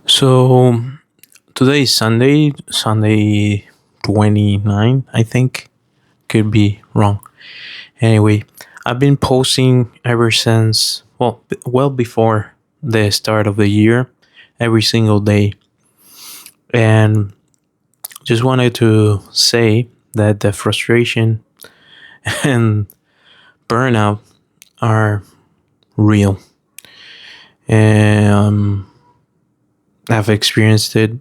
So today is Sunday 29, I think. Could be wrong. Anyway, I've been posting ever since, well before the start of the year, every single day. And just wanted to say that the frustration and burnout are real. And I've experienced it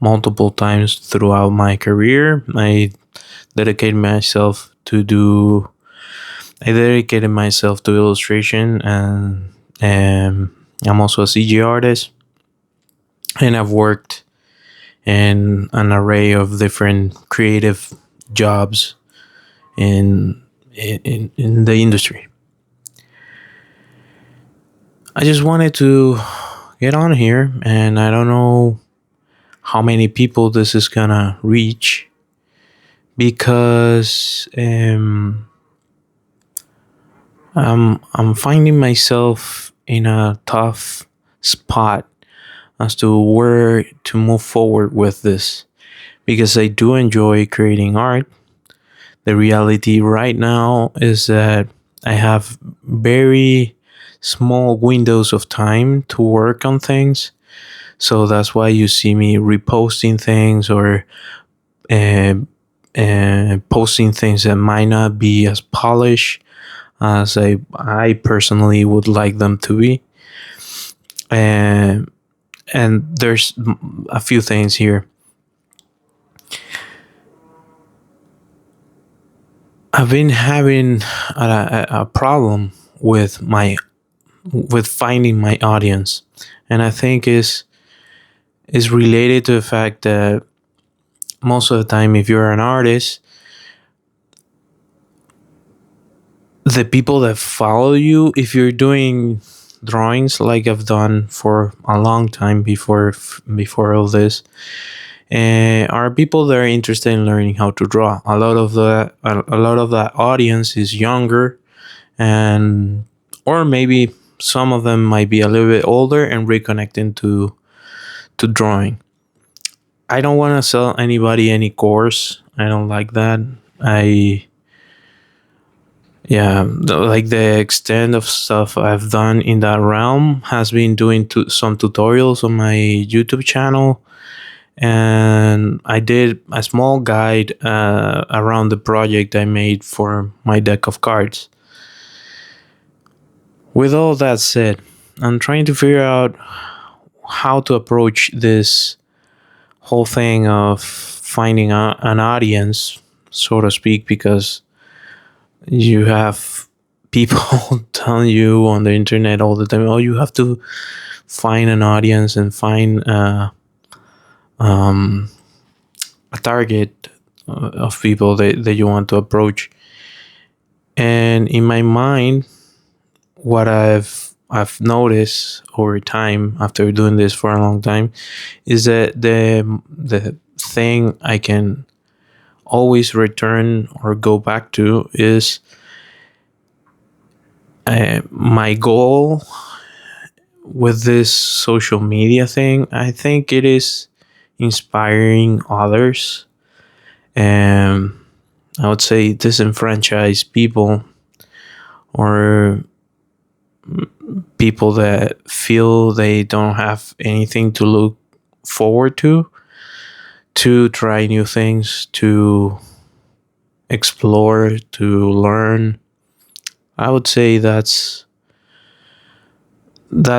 multiple times throughout my career. Dedicated myself to do I dedicated myself to illustration, and I'm also a CG artist, and I've worked in an array of different creative jobs in the industry. I just wanted to get on here, and I don't know how many people this is gonna reach because I'm finding myself in a tough spot as to where to move forward with this because I do enjoy creating art. The reality right now is that I have very small windows of time to work on things. So that's why you see me reposting things or uh, posting things that might not be as polished as I personally would like them to be. And there's a few things here. I've been having a problem with finding my audience, and I think is related to the fact that most of the time, if you're an artist, the people that follow you, if you're doing drawings like I've done for a long time before all this, are people that are interested in learning how to draw. A lot of that audience is younger, and or maybe some of them might be a little bit older and reconnecting to drawing. I don't want to sell anybody any course. I don't like that. I Yeah, like the extent of stuff I've done in that realm has been doing some tutorials on my YouTube channel, and I did a small guide around the project I made for my deck of cards. With all that said, I'm trying to figure out how to approach this whole thing of finding an audience, so to speak, because you have people telling you on the internet all the time, oh, you have to find an audience and find um, a target of people that you want to approach. And in my mind, what I've noticed over time after doing this for a long time is that the thing I can always return or go back to is my goal with this social media thing. I think it is inspiring others, and I would say disenfranchised people or people that feel they don't have anything to look forward to try new things, to explore, to learn. I would say that's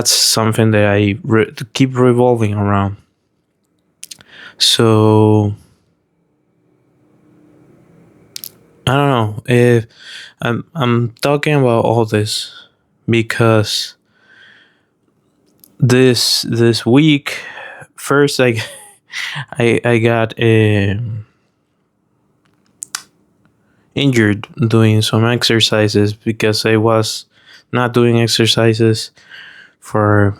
something that I keep revolving around. So I don't know if I'm talking about all this because this week first I got injured doing some exercises because I was not doing exercises for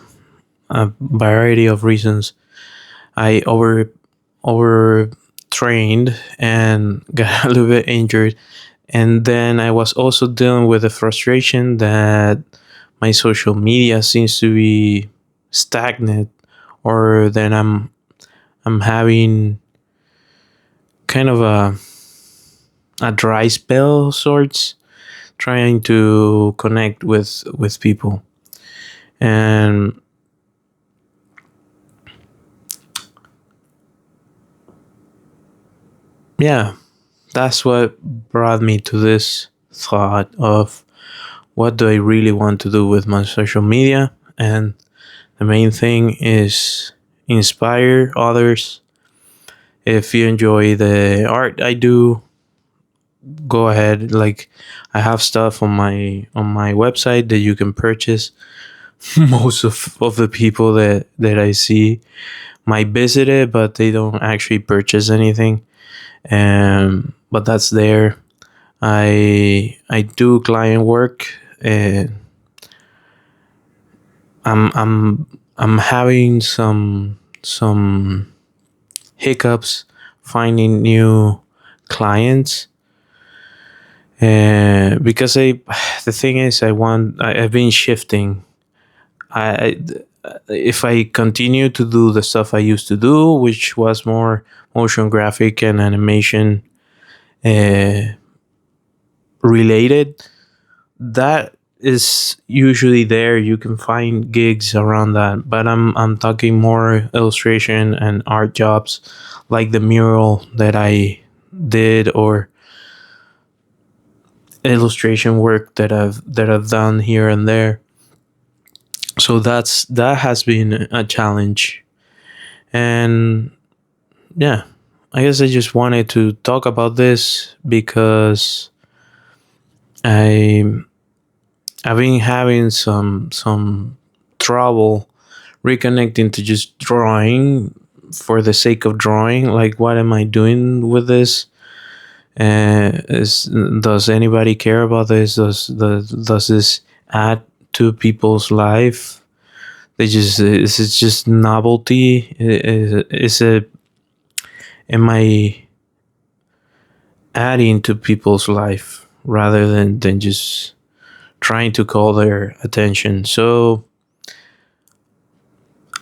a variety of reasons. I over trained and got a little bit injured, and then I was also dealing with the frustration that my social media seems to be stagnant or then I'm having kind of a dry spell sorts, trying to connect with people. And yeah, that's what brought me to this thought of what do I really want to do with my social media. And the main thing is inspire others. If you enjoy the art I do, go ahead. Like, I have stuff on my website that you can purchase. Most of the people that I see might visit it, but they don't actually purchase anything. But that's there. I do client work, and I'm having some hiccups finding new clients, because the thing is, I've been shifting. I If I continue to do the stuff I used to do, which was more motion graphic and animation uh, related, that is usually there. You can find gigs around that, but I'm talking more illustration and art jobs, like the mural that I did, or illustration work that I've done here and there. So that has been a challenge. And yeah, I guess I just wanted to talk about this because I I've been having some trouble reconnecting to just drawing for the sake of drawing. Like, what am I doing with this? Is Does anybody care about this? Does this add to people's life? They just Is it just novelty? Is it Am I adding to people's life rather than just trying to call their attention? So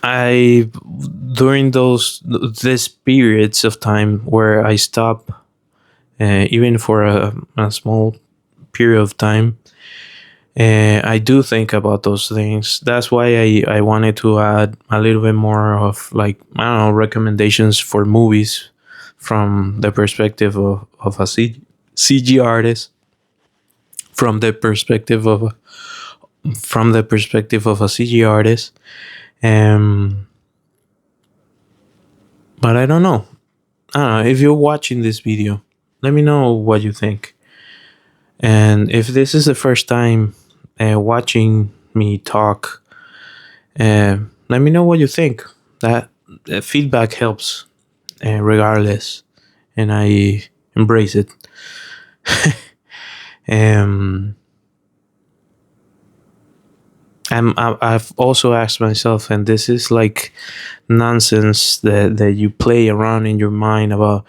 I during these periods of time where I stop, even for a small period of time, I do think about those things. That's why I wanted to add a little bit more of, like, I don't know, recommendations for movies from the perspective of a CG artist, from the perspective of a CG artist. Um, but I don't know. I don't know. If you're watching this video, let me know what you think. And if this is the first time watching me talk, let me know what you think. That feedback helps, regardless, and I embrace it. um, I've also asked myself, and this is like nonsense that you play around in your mind about,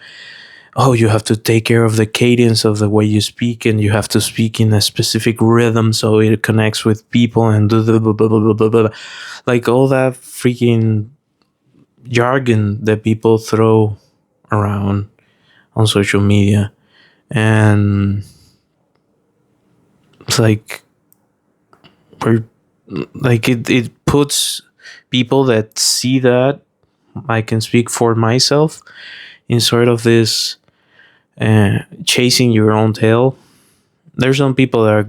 oh, you have to take care of the cadence of the way you speak, and you have to speak in a specific rhythm so it connects with people, and blah, blah, blah, blah, blah, blah, blah. Like all that freaking jargon that people throw around on social media. And it's like, we're like, it puts people that see that, I can speak for myself, in sort of this chasing your own tail. There's some people that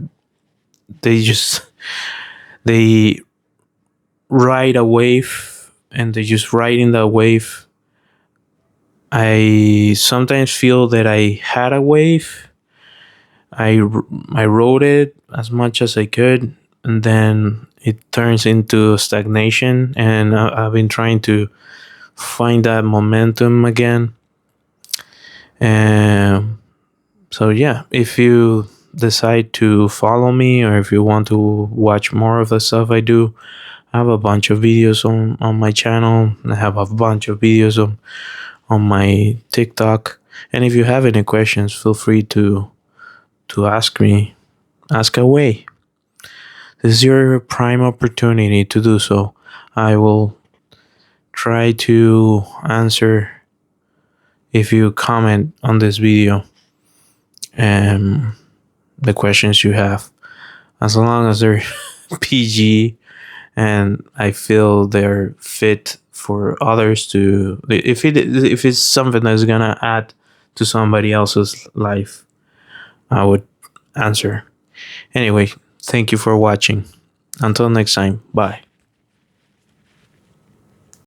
they just they ride a wave, and they just ride in that wave. I sometimes feel that I had a wave. I rode it as much as I could, and then it turns into stagnation. And I've been trying to find that momentum again. And so yeah, if you decide to follow me, or if you want to watch more of the stuff I do, I have a bunch of videos on my channel. I have a bunch of videos on my TikTok. And if you have any questions, feel free to ask me. Ask away. This is your prime opportunity to do so. I will try to answer if you comment on this video and the questions you have, as long as they're PG and I feel they're fit for others to, if it's something that's gonna add to somebody else's life, I would answer. Anyway, thank you for watching. Until next time, bye.